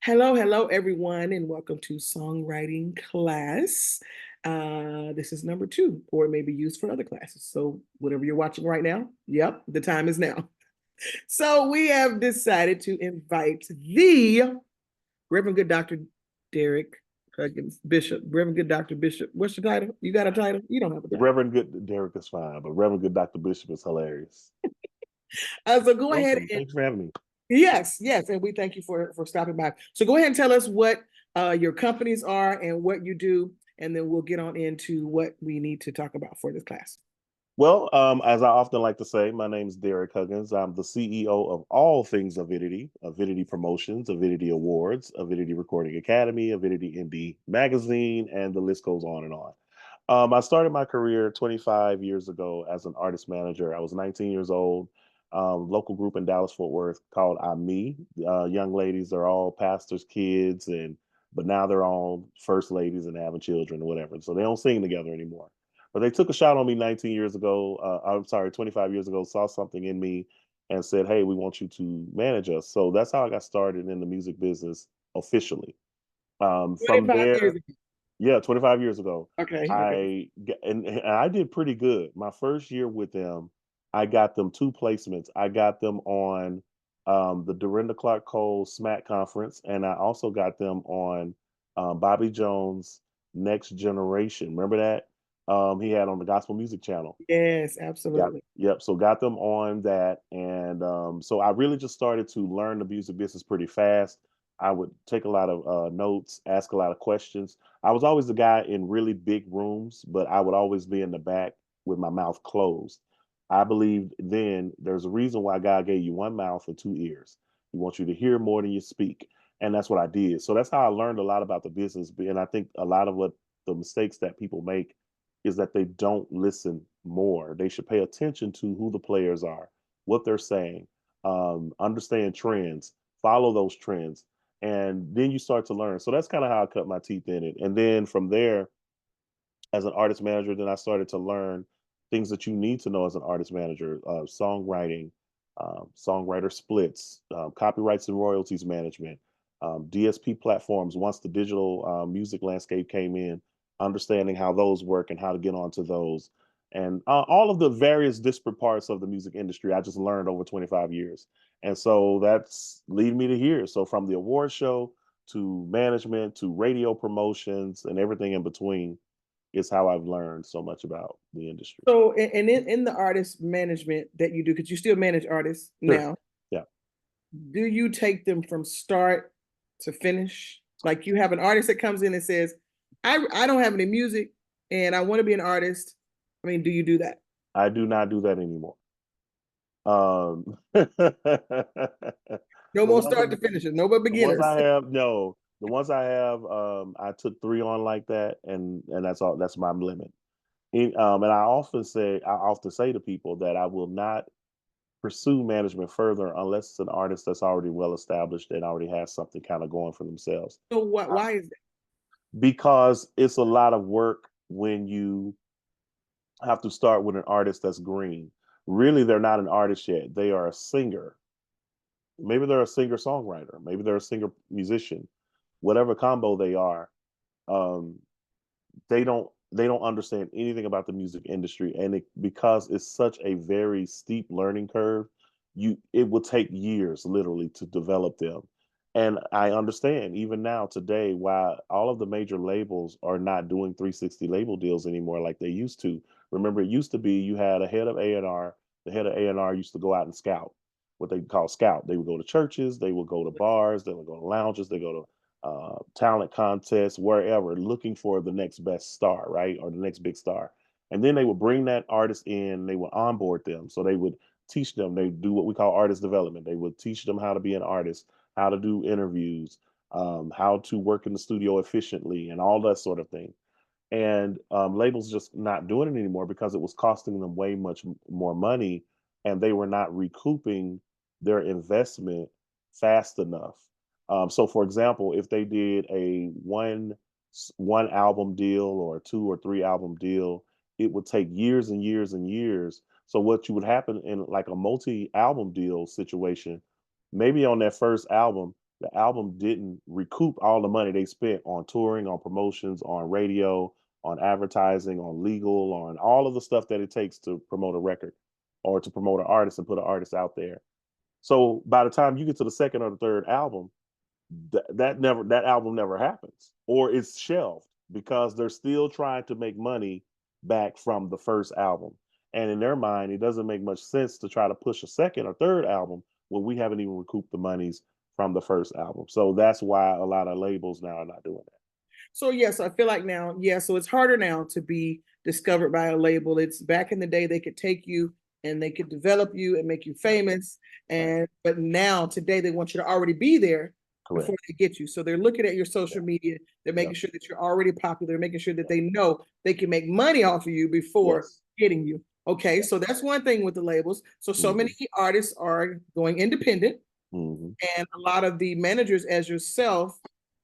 Hello, hello, everyone, and welcome to Songwriting Class. This is number two, or it may be used for other classes. So, whatever you're watching right now, yep, the time is now. So, we have decided to invite the Reverend Good Dr. Derrick Huggins, Bishop, Reverend Good Dr. Bishop. What's your title? You got a title? You don't have a title. Reverend Good Derrick is fine, but Reverend Good Dr. Bishop is hilarious. So, go ahead Welcome. and Thanks for having me. yes, and we thank you for stopping by. So go ahead and tell us what your companies are and what you do, and then we'll get on into what we need to talk about for this class. Well, as I often like to say, my name is Derrick Huggins. I'm the CEO of all things Avidity, Avidity Promotions, Avidity Awards, Avidity Recording Academy, Avidity Indie Magazine, and the list goes on and on. I started my career 25 years ago as an artist manager. I was 19 years old. Local group in Dallas Fort Worth called I Me. Young ladies are all pastors' kids, and but now they're all first ladies and having children or whatever. So they don't sing together anymore. But they took a shot on me 19 years ago. I'm sorry, 25 years ago. Saw something in me and said, "Hey, we want you to manage us." So that's how I got started in the music business officially. From 25 years there, ago. yeah, 25 years ago, Okay, okay. and I did pretty good. My first year with them, I got them two placements. I got them on the Dorinda Clark Cole SMAC conference, and I also got them on Bobby Jones' Next Generation. Remember that? He had on the Gospel Music Channel. Yes, Got absolutely. yep. So got them on that, and so I really just started to learn the music business pretty fast. I would take a lot of notes, ask a lot of questions. I was always the guy in really big rooms, but I would always be in the back with my mouth closed. I believed then there's a reason why God gave you one mouth and two ears. He wants you to hear more than you speak, and that's what I did. So that's how I learned a lot about the business. And I think a lot of what the mistakes that people make is that they don't listen more. They should pay attention to who the players are, what they're saying, understand trends, follow those trends, and then you start to learn. So that's kind of how I cut my teeth in it. And then from there, as an artist manager, then I started to learn things that you need to know as an artist manager: songwriting, songwriter splits, copyrights and royalties management, DSP platforms. Once the digital music landscape came in, understanding how those work and how to get onto those, and all of the various disparate parts of the music industry, I just learned over 25 years. And so that's leading me to here. So from the award show to management to radio promotions and everything in between is how I've learned so much about the industry. So, and in the artist management that you do, because you still manage artists Sure. now, Yeah. do you take them from start to finish? Like you have an artist that comes in and says, I don't have any music and I want to be an artist. I mean, do you do that? I do not do that anymore. The No more ones start to finish it, no more the ones beginners. I have, no. The ones I have, I took three on like that, and that's all. That's my limit. And I often say to people that I will not pursue management further unless it's an artist that's already well established and already has something kind of going for themselves. So Uh, why is that? because it's a lot of work when you have to start with an artist that's green. Really, they're not an artist yet. They are a singer. Maybe they're a singer songwriter. Maybe they're a singer musician. Whatever combo they are, um, they don't understand anything about the music industry, and because it's such a very steep learning curve, it will take years literally to develop them. And I understand even now today why all of the major labels are not doing 360 label deals anymore like they used to. Remember, it used to be you had a head of A&R. The head of A&R used to go out and scout, what they call scout. They would go to churches, they would go to bars, they would go to lounges, they go to talent contests, wherever, looking for the next best star, right? Or the next big star. And then they would bring that artist in, they would onboard them. So they would teach them, they do what we call artist development. They would teach them how to be an artist, how to do interviews, how to work in the studio efficiently, and all that sort of thing. And labels just not doing it anymore because it was costing them way much more money, and they were not recouping their investment fast enough. So, for example, if they did a one album deal or a two or three album deal, it would take years and years and years. So, what you would happen in like a multi album deal situation, maybe on that first album, The album didn't recoup all the money they spent on touring, on promotions, on radio, on advertising, on legal, on all of the stuff that it takes to promote a record or to promote an artist and put an artist out there. So by the time you get to the second or the third album, that album never happens, or it's shelved because they're still trying to make money back from the first album. And in their mind, it doesn't make much sense to try to push a second or third album when we haven't even recouped the monies from the first album. So that's why a lot of labels now are not doing that. So yes, I feel like now, yeah, so it's harder now to be discovered by a label. It's back in the day they could take you and they could develop you and make you Right. famous. Right. And but now today they want you to already be there Correct. before they get you. So they're looking at your social Yeah. media, they're making Yep. sure that you're already popular, they're making sure that Yep. they know they can make money off of you before Yes. getting you. Okay, Yep. so that's one thing with the labels. So many Hmm. artists are going independent, Hmm. and a lot of the managers as yourself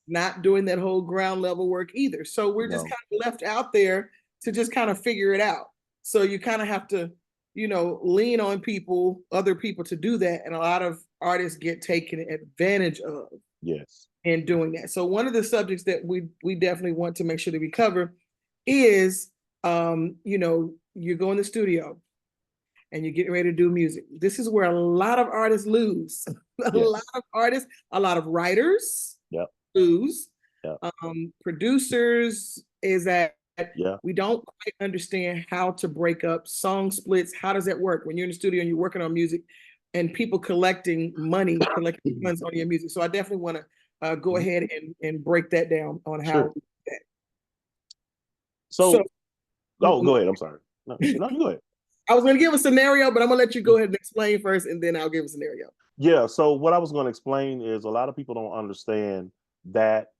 not doing that whole ground level work either. So we're just No. kind of left out there to just kind of figure it out. So you kind of have to, lean on people, other people to do that. And a lot of artists get taken advantage of Yes. in doing that. So one of the subjects that we definitely want to make sure that we cover is you go in the studio and you're getting ready to do music. This is where a lot of artists lose. A lot Yes. of artists, a lot of writers Yep. lose. Yep. Producers is that Yeah. we don't quite understand how to break up song splits. How does that work when you're in the studio and you're working on music and people collecting money, collecting funds on your music? So I definitely want to go Mhm. ahead and break that down on how Sure. we do that. So So, oh, go ahead. I'm sorry. No, no, you go ahead. I was going to give a scenario, but I'm going to let you go ahead and explain first, and then I'll give a scenario. Yeah. So, what I was going to explain is a lot of people don't understand that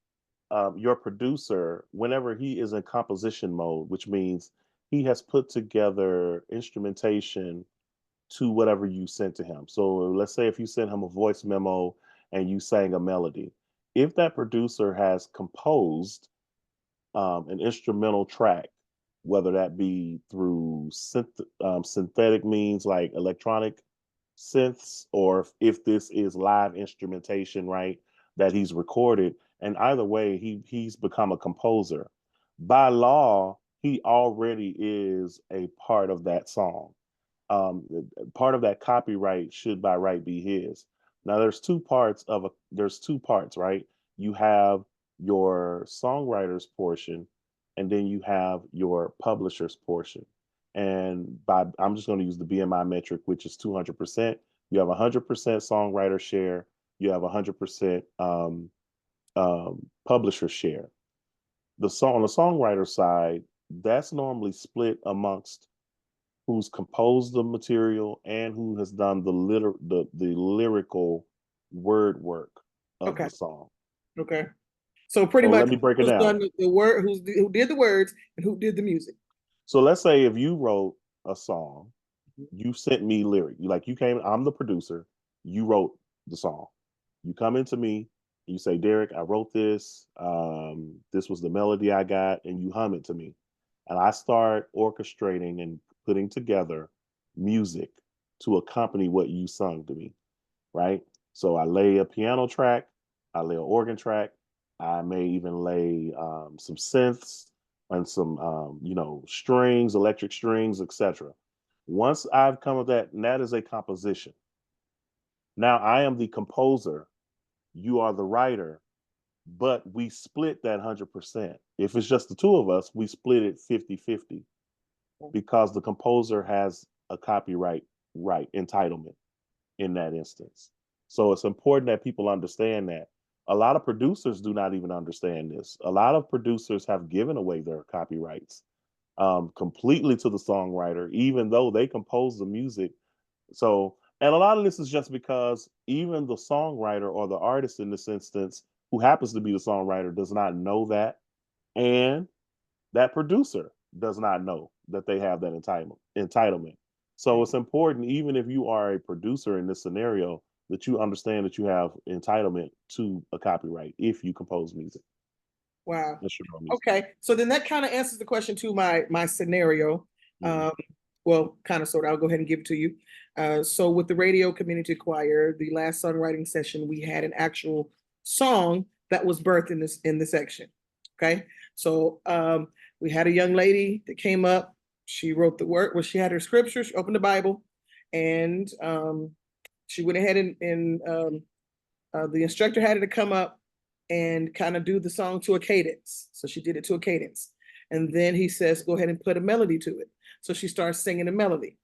your producer, whenever he is in composition mode, which means he has put together instrumentation to whatever you sent to him. So, let's say if you sent him a voice memo and you sang a melody, if that producer has composed an instrumental track, whether that be through synthetic means like electronic synths, or if this is live instrumentation, right, that he's recorded. And either way, he's become a composer. By law, he already is a part of that song. Part of that copyright should by right be his. Now there's two parts, right? You have your songwriter's portion, and then you have your publisher's portion. And I'm just going to use the BMI metric, which is 200%. You have 100% songwriter share. You have 100% publisher share. On the songwriter side, that's normally split amongst who's composed the material and who has done the lyrical word work of Okay. the song. Okay. So pretty So much let me break it who's down. done the word, who did the words and who did the music. So let's say if you wrote a song, you sent me lyric. You came, I'm the producer, you wrote the song. You come into me, you say, Derrick, I wrote this. This was the melody I got, and you hum it to me. And I start orchestrating and putting together music to accompany what you sung to me, right? So I lay a piano track, I lay an organ track, I may even lay some synths and some, strings, electric strings, etc. Once I've come with that, and that is a composition. Now I am the composer, you are the writer, but we split that 100%. If it's just the two of us, we split it 50-50 because the composer has a copyright right entitlement in that instance. So it's important that people understand that. A lot of producers do not even understand this. A lot of producers have given away their copyrights completely to the songwriter, even though they compose the music. So, and a lot of this is just because even the songwriter or the artist in this instance, who happens to be the songwriter, does not know that. And that producer does not know that they have that entitlement. So Right. it's important, even if you are a producer in this scenario, that you understand that you have entitlement to a copyright if you compose music, Wow. instrumental music. Okay. So then that kind of answers the question to my scenario. Mm-hmm. Well, kind of sort of. I'll go ahead and give it to you. So with the radio community choir, the last songwriting session, we had an actual song that was birthed in this section. Okay, so we had a young lady that came up. She wrote the word. Well, she had her scripture. She opened the Bible, and she went ahead and the instructor had her to come up and kind of do the song to a cadence. So she did it to a cadence. And then he says, go ahead and put a melody to it. So she starts singing a melody.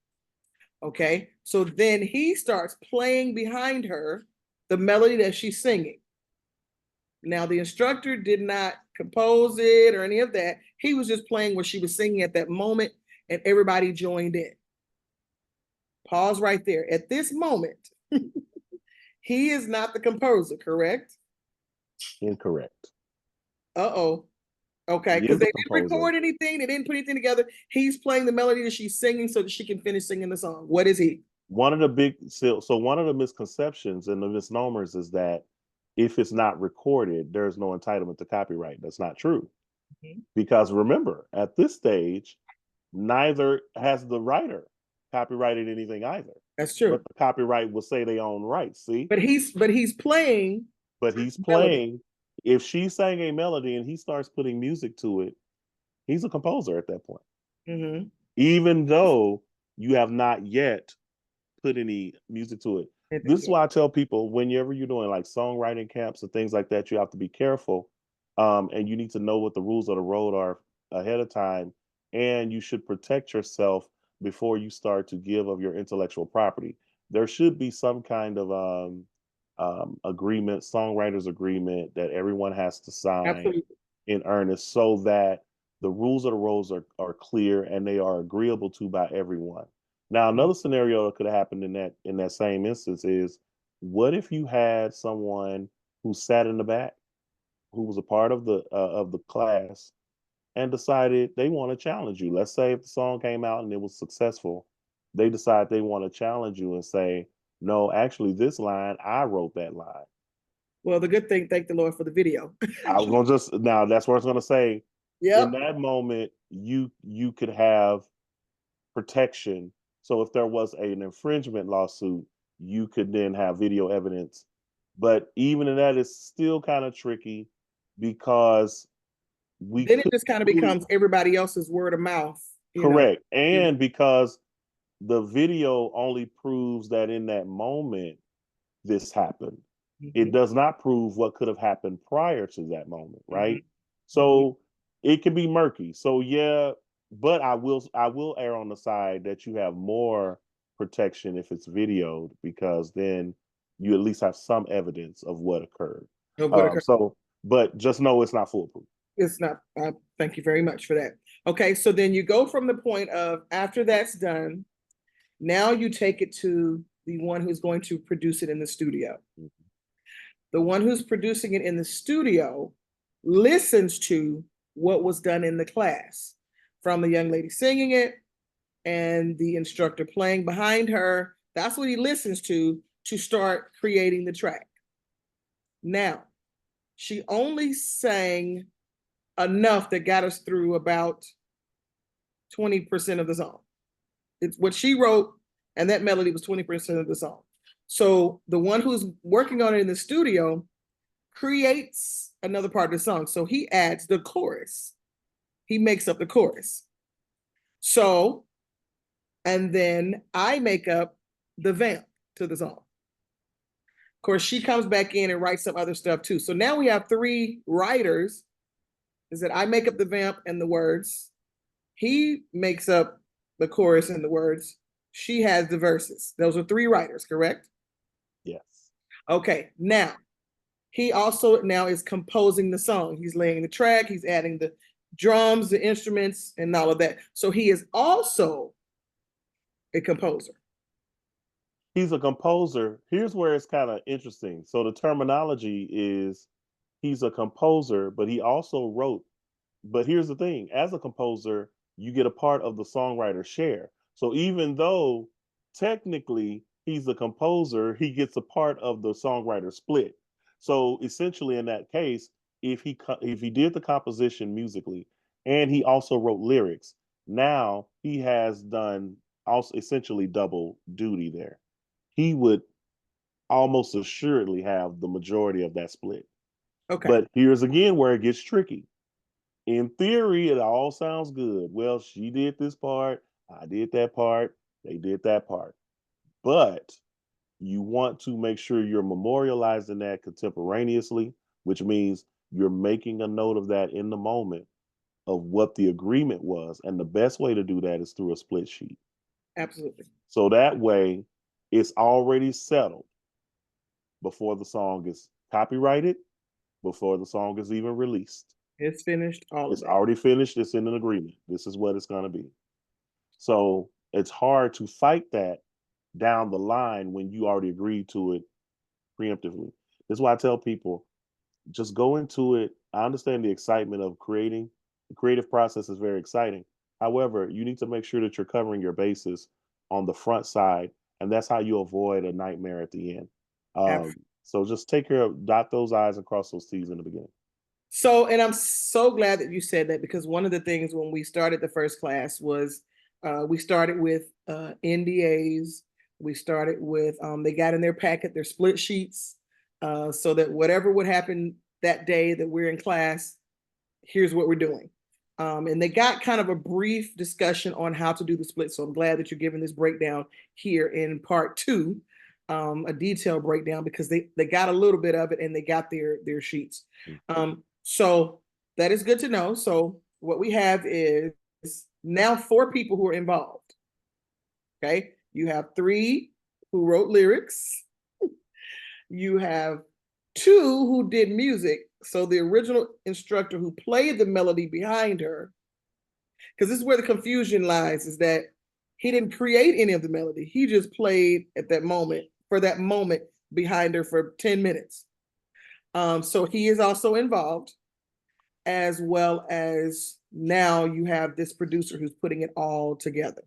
Okay. So then he starts playing behind her the melody that she's singing. Now, the instructor did not compose it or any of that. He was just playing what she was singing at that moment, and everybody joined in. Pause right there. At this moment, he is not the composer, correct? Incorrect. Uh-oh. Okay, He because is the they didn't composer. record anything, they didn't put anything together. He's playing the melody that she's singing so that she can finish singing the song. What is he? One of the big so one of the misconceptions and the misnomers is that if it's not recorded, there's no entitlement to copyright. That's not true. Mhm. Because remember, at this stage, neither has the writer copyrighted anything either. That's But true. the copyright will say they own rights. See, But he's playing but he's melody. playing. If she sang a melody and he starts putting music to it, he's a composer at that point. Mm-hmm. Even though you have not yet put any music to it. This is why I tell people whenever you're doing like songwriting camps and things like that, you have to be careful. And you need to know what the rules of the road are ahead of time. And you should protect yourself before you start to give of your intellectual property. There should be some kind of agreement, songwriters agreement that everyone has to sign Absolutely. in earnest so that the rules of the road are clear and they are agreeable to by everyone. Now, another scenario that could have happened in that same instance is, what if you had someone who sat in the back, who was a part of the class, and decided they want to challenge you? Let's say if the song came out and it was successful, they decide they want to challenge you and say, "No, actually, this line I wrote that line." Well, the good thing, thank the Lord for the video. I was gonna just now. That's what I was gonna say. In Yep. that moment, you could have protection. So if there was an infringement lawsuit, you could then have video evidence. But even in that, it's still kind of tricky because we Then it could just kind of truly becomes everybody else's word of mouth, you know. correct. And because the video only proves that in that moment this happened. It Mhm, does not prove what could have happened prior to that moment, mhm, right? mhm. So it can be murky. So yeah, but I will err on the side that you have more protection if it's videoed because then you at least have some evidence of what occurred. Of what occurred. So, but just know it's not foolproof. It's not. Thank you very much for that. Okay, so then you go from the point of after that's done, now you take it to the one who's going to produce it in the studio. The one who's producing it in the studio listens to what was done in the class from the young lady singing it and the instructor playing behind her. That's what he listens to start creating the track. Now, she only sang enough that got us through about 20% of the song. It's what she wrote, and that melody was 20% of the song. So the one who's working on it in the studio creates another part of the song. So he adds the chorus. He makes up the chorus. So, and then I make up the vamp to the song. Of course, she comes back in and writes some other stuff too. So now we have three writers. Is that I make up the vamp and the words. He makes up the chorus and the words. She has the verses. Those are three writers, correct? Yes. Okay. Now he also now is composing the song. He's laying the track. He's adding the drums, the instruments, and all of that. So he is also a composer. He's a composer. Here's where it's kind of interesting. So the terminology is he's a composer, but he also wrote. But here's the thing, as a composer, you get a part of the songwriter share. So even though technically he's a composer, he gets a part of the songwriter split. So essentially in that case, if he did the composition musically and he also wrote lyrics, now he has done also essentially double duty there. He would almost assuredly have the majority of that split. Okay. But here's again where it gets tricky. In theory, it all sounds good. Well, she did this part, I did that part, they did that part. But you want to make sure you're memorializing that contemporaneously, which means you're making a note of that in the moment of what the agreement was. And the best way to do that is through a split sheet. Absolutely. So that way it's already settled before the song is copyrighted, before the song is even released. It's finished, all of It's that. already finished. It's in an agreement. This is what it's going to be. So it's hard to fight that down the line when you already agreed to it preemptively. This is why I tell people just go into it. I understand the excitement of creating. The creative process is very exciting. However, you need to make sure that you're covering your bases on the front side, and that's how you avoid a nightmare at the end. Absolutely. So just take care of dot those I's and cross those T's in the beginning. So, and I'm so glad that you said that, because one of the things when we started the first class was we started with NDAs. We started with, they got in their packet, their split sheets, so that whatever would happen that day that we're in class, here's what we're doing. And they got kind of a brief discussion on how to do the split. So I'm glad that you're giving this breakdown here in part two, a detailed breakdown, because they got a little bit of it and they got their sheets. So that is good to know. So what we have is now 4 people who are involved. Okay. You have 3 who wrote lyrics. You have 2 who did music. So the original instructor who played the melody behind her, because this is where the confusion lies, is that he didn't create any of the melody. He just played at that moment, for that moment, behind her for 10 minutes. So he is also involved, as well as now you have this producer who's putting it all together.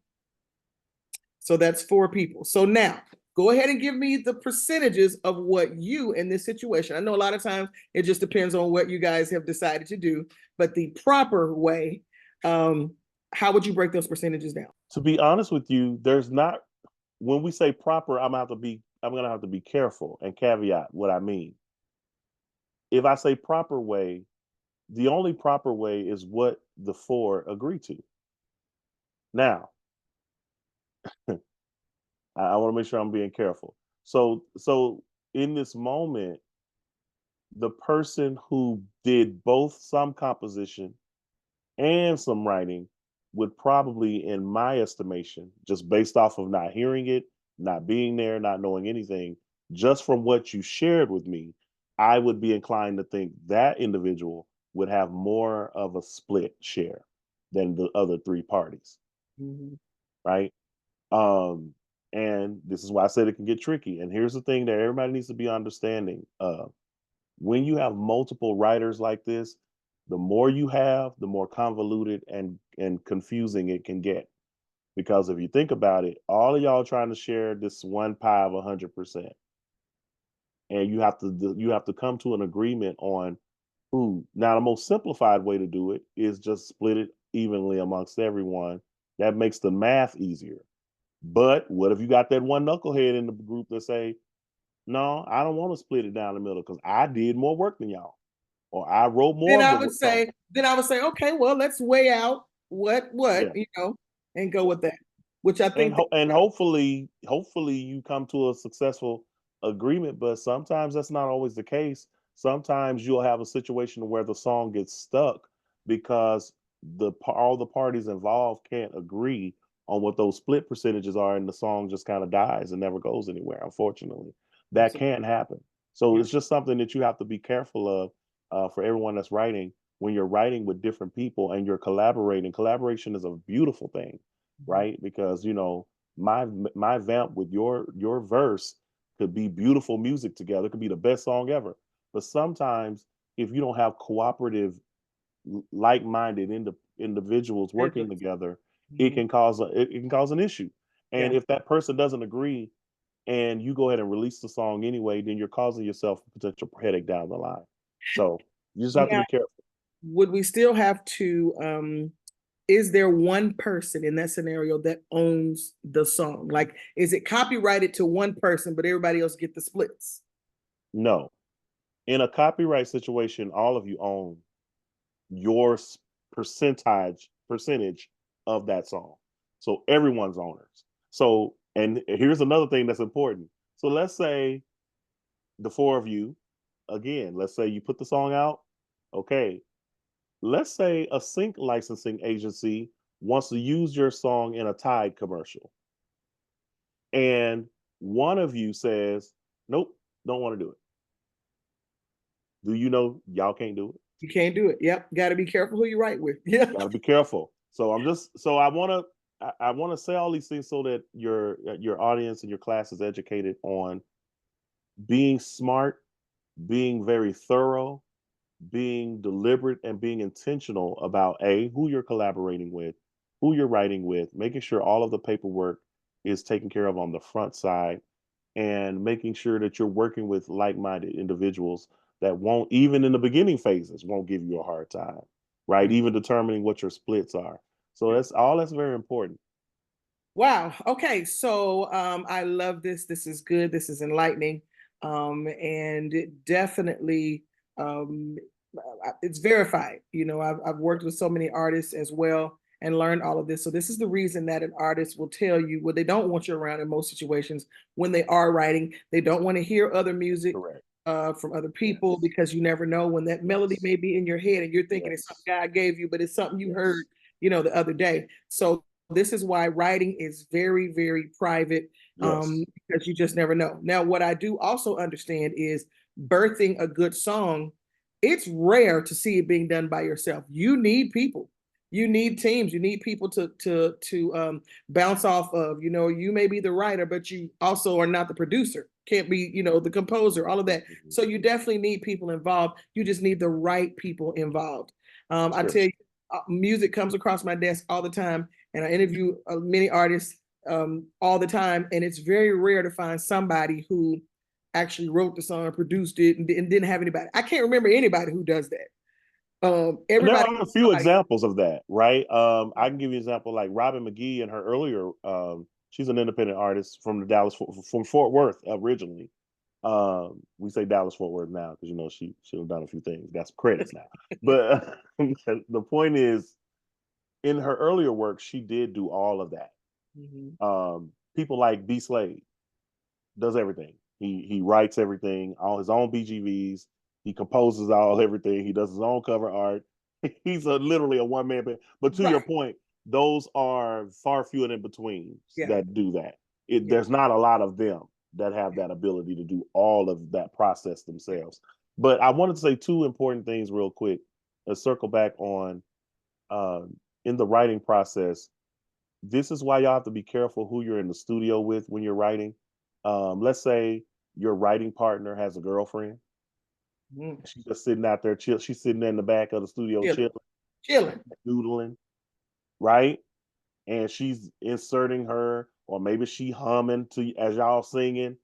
So that's 4 people. So now go ahead and give me the percentages of what you in this situation. I know a lot of times it just depends on what you guys have decided to do, but the proper way, how would you break those percentages down? To be honest with you, there's not when we say proper, I'm gonna have to be careful and caveat what I mean. If I say proper way, the only proper way is what the 4 agree to. Now, I want to make sure I'm being careful. So in this moment, the person who did both some composition and some writing would probably, in my estimation, just based off of not hearing it, not being there, not knowing anything, just from what you shared with me, I would be inclined to think that individual would have more of a split share than the other 3 parties, Mhm. right? Um, and this is why I said it can get tricky. And here's the thing that everybody needs to be understanding. When you have multiple writers like this, the more you have, the more convoluted and confusing it can get. Because if you think about it, all of y'all trying to share this one pie of 100%, and you have to come to an agreement on who. Now, the most simplified way to do it is just split it evenly amongst everyone. That makes the math easier. But what if you got that one knucklehead in the group that say, "No, I don't want to split it down the middle because I did more work than y'all, or I wrote more Then of I the would song." say, okay, well, let's weigh out what, Yeah, and go yeah. with that. Which I and think that, hopefully you come to a successful agreement. But sometimes that's not always the case. Sometimes you'll have a situation where the song gets stuck because all the parties involved can't agree on what those split percentages are, and the song just kind of dies and never goes anywhere. Unfortunately, that absolutely, can't happen. So yeah. it's just something that you have to be careful of, for everyone that's writing. When you're writing with different people and you're collaborating, collaboration is a beautiful thing, Mhm. right? Because my vamp with your verse could be beautiful music together. It could be the best song ever. But sometimes if you don't have cooperative, like-minded individuals working together, Mhm. it can cause an issue. And Yeah. if that person doesn't agree and you go ahead and release the song anyway, then you're causing yourself a potential headache down the line. So you just have to Now, be careful. would we still have to is there one person in that scenario that owns the song? Like, is it copyrighted to one person, but everybody else get the splits? No. In a copyright situation, all of you own your percentage of that song. So everyone's owners. So, and here's another thing that's important. So let's say the four of you, again, let's say you put the song out. Okay. Let's say a sync licensing agency wants to use your song in a Tide commercial. And one of you says, nope, don't want to do it. Do you know y'all can't do it? You can't do it. Yep. Got to be careful who you write with. Yeah. Got to be careful. So I want to say all these things so that your audience and your class is educated on being smart, being very thorough, being deliberate, and being intentional about who you're collaborating with, who you're writing with, making sure all of the paperwork is taken care of on the front side, and making sure that you're working with like-minded individuals that won't, even in the beginning phases, won't give you a hard time, right? Yeah. Even determining what your splits are. So that's very important. Wow. Okay. So I love this. This is good. This is enlightening. And it definitely it's verified. You know, I've worked with so many artists as well and learned all of this. So this is the reason that an artist will tell you what they don't want you around in most situations when they are writing. They don't want to hear other music Correct. from other people Yes. because you never know when that melody Yes. may be in your head and you're thinking it's something Yes. God gave you, but it's something you heard, Yes. the other day. So this is why writing is very, very private, Yes. because you just never know. Now, what I do also understand is birthing a good song. It's rare to see it being done by yourself. You need people. You need teams. You need people to bounce off of. You know, you may be the writer, but you also are not the producer. Can't be, the composer. All of that. Mhm. So you definitely need people involved. You just need the right people involved. I Sure. tell you, music comes across my desk all the time, and I interview many artists all the time, and it's very rare to find somebody who actually wrote the song, produced it, and didn't have anybody. I can't remember anybody who does that. And there Everybody, are a few examples of that, right? I can give you an example like Robin McGee and her earlier. She's an independent artist from the from Fort Worth originally. We say Dallas Fort Worth now because she'll have done a few things, got some credits now. But the point is, in her earlier work, she did do all of that. Mhm. People like B Slade does everything. He writes everything, all his own BGVs. He composes all everything. He does his own cover art. He's literally a one man band. But to your Right? point, those are far few and in between Yeah, that do that. yeah, There's not a lot of them that have that ability to do all of that process themselves. But I wanted to say two important things real quick. Let's circle back on uh, in the writing process. This is why y'all have to be careful who you're in the studio with when you're writing. Let's say your writing partner has a girlfriend. mm. She's just sitting out there, chill. She's sitting in the back of the studio, Chilling, chilling, chilling. doodling, right? And she's inserting her, or maybe she humming to as y'all singing.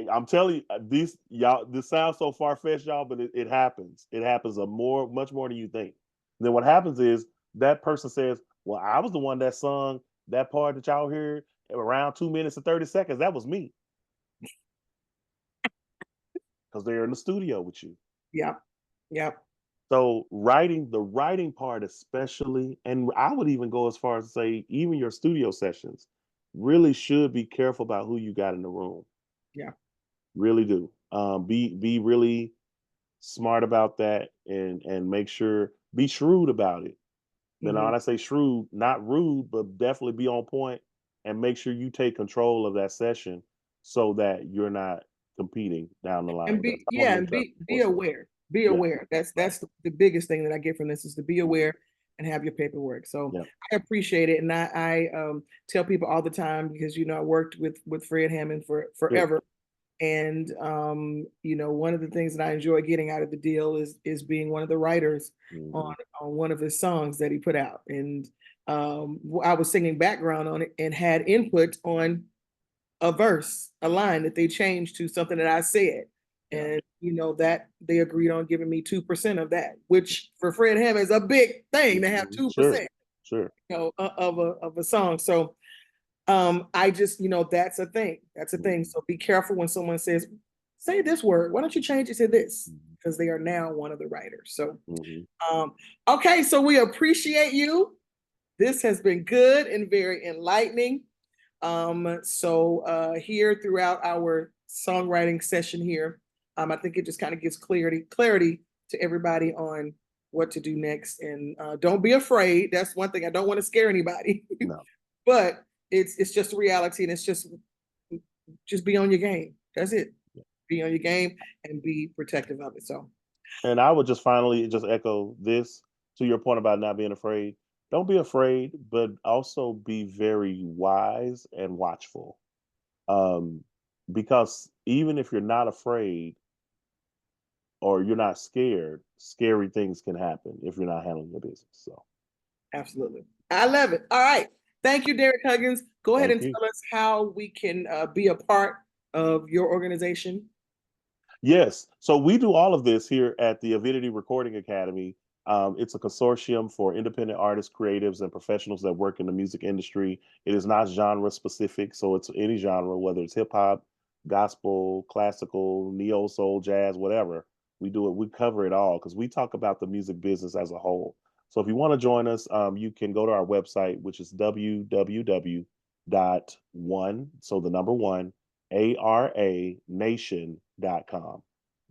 I'm telling you, these y'all. This sounds so far fetched, y'all, but it happens. It happens much more than you think. Then what happens is that person says, "Well, I was the one that sung that part that y'all heard around 2 minutes and 30 seconds. That was me," because they're in the studio with you. Yep, yep. So the writing part especially, and I would even go as far as to say even your studio sessions, really should be careful about who you got in the room. Yeah. Really do. Be really smart about that, and make sure be shrewd about it. Then Hmm. when I say shrewd, not rude, but definitely be on point and make sure you take control of that session so that you're not competing down the line. And Because be I want to yeah, make and sure I be enforce that. aware. Be Yeah. aware. That's Right. the biggest thing that I get from this is to be Mhm. aware and have your paperwork. So Yeah. I appreciate it, and I tell people all the time because I worked with Fred Hammond for Good. forever. And one of the things that I enjoy getting out of the deal is being one of the writers on Hmm. on one of his songs that he put out. And I was singing background on it and had input on a verse, a line that they changed to something that I said. Yeah. And that they agreed on giving me 2% of that, which for Fred Hammond is a big thing to have Mhm. two Sure. percent. Sure. of a song. So I just, that's a thing. That's a thing. Mhm. So be careful when someone says, say this word. Why don't you change it to this? Mhm. Because they are now one of the writers. So, Mhm. um, okay. So we appreciate you. This has been good and very enlightening. So here throughout our songwriting session here, I think it just kind of gives clarity to everybody on what to do next. And don't be afraid. That's one thing. I don't want to scare anybody, No. but it's just a reality, and it's just be on your game. That's it. Be on your game and be protective of it. So And I would just finally just echo this to your point about not being afraid. Don't be afraid, but also be very wise and watchful. Um, because even if you're not afraid or you're not scared, scary things can happen if you're not handling your business. So absolutely. I love it. All right. Thank you, Derrick Huggins. Go ahead thank and you. tell us how we can be a part of your organization. Yes. So we do all of this here at the Avidity Recording Academy. It's a consortium for independent artists, creatives, and professionals that work in the music industry. It is not genre specific, so it's any genre, whether it's hip hop, gospel, classical, neo soul, jazz, whatever. We do it. We cover it all because we talk about the music business as a whole. So if you want to join us, you can go to our website, which is www.one, so the number one, aranation.com.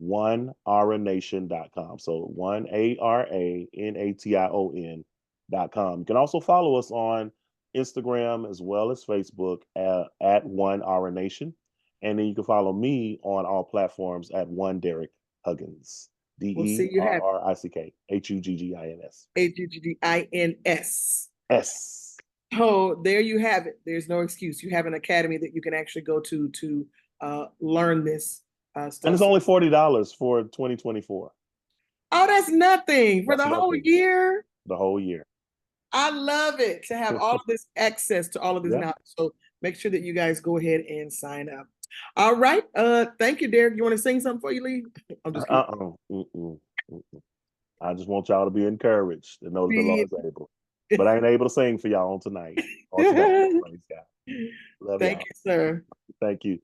Onearanation.com. So one ARANATION.com. You can also follow us on Instagram as well as Facebook at One Aura Nation. And then you can follow me on all platforms at One Derrick Huggins. We'll see D E you R have R I C K Huggins. AGGINS. S. Oh, there you have it. There's no excuse. You have an academy that you can actually go to learn this And stuff. it's So, only $40 for 2024. oh, that's nothing for That's the whole nothing year. the whole year. I love it to have all of this access to all of this Yeah. knowledge. So make sure that you guys go ahead and sign up. All right. Thank you, Derrick. You want to sing something before you leave? I'm just kidding. Uh-uh. Mm-mm. Mm-mm. I just want y'all to be encouraged to know that the Be- Lord's able. But I ain't able to sing for y'all on tonight or today. Praise God. Love Thank y'all. you, sir. Thank you.